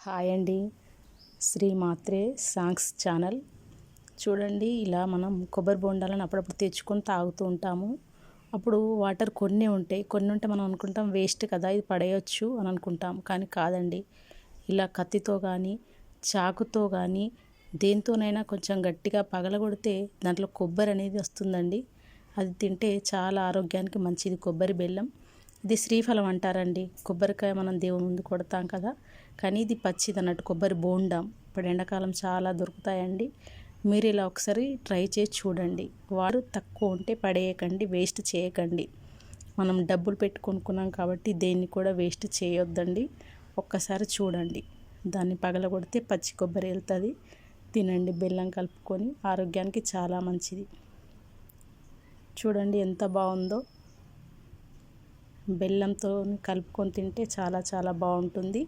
Hi అండి. శ్రీ మాత్రే songs channel. చూడండి, ఇలా మనం కొబ్బరి బొండాలను అప్పుడప్పుడు తెచ్చుకొని తాగుతూ ఉంటాము. అప్పుడు వాటర్ కొన్ని ఉంటాయి, కొన్ని ఉంటే మనం అనుకుంటాం వేస్ట్ కదా, ఇది పడేయచ్చు అని అనుకుంటాం. కానీ కాదండి, ఇలా కత్తితో కానీ చాకుతో కానీ దేంతోనైనా కొంచెం గట్టిగా పగలగొడితే దాంట్లో కొబ్బరి అనేది వస్తుందండి. అది తింటే చాలా ఆరోగ్యానికి మంచిది. కొబ్బరి బెల్లం ఇది శ్రీఫలం అంటారండి. కొబ్బరికాయ మనం దేవుని ముందు కొడతాం కదా, కానీ ఇది పచ్చిది అన్నట్టు. కొబ్బరి బోండాం ఇప్పుడు ఎండాకాలం చాలా దొరుకుతాయండి. మీరు ఇలా ఒకసారి ట్రై చేసి చూడండి. వారు తక్కువ ఉంటే పడేయకండి, వేస్ట్ చేయకండి. మనం డబ్బులు పెట్టి కొనుక్కున్నాం కాబట్టి దేన్ని కూడా వేస్ట్ చేయొద్దండి. ఒక్కసారి చూడండి, దాన్ని పగలగొడితే పచ్చి కొబ్బరి వెళ్తుంది. తినండి, బెల్లం కలుపుకొని. ఆరోగ్యానికి చాలా మంచిది. చూడండి ఎంత బాగుందో. బెల్లంతో కలుపుకొని తింటే చాలా చాలా బాగుంటుంది.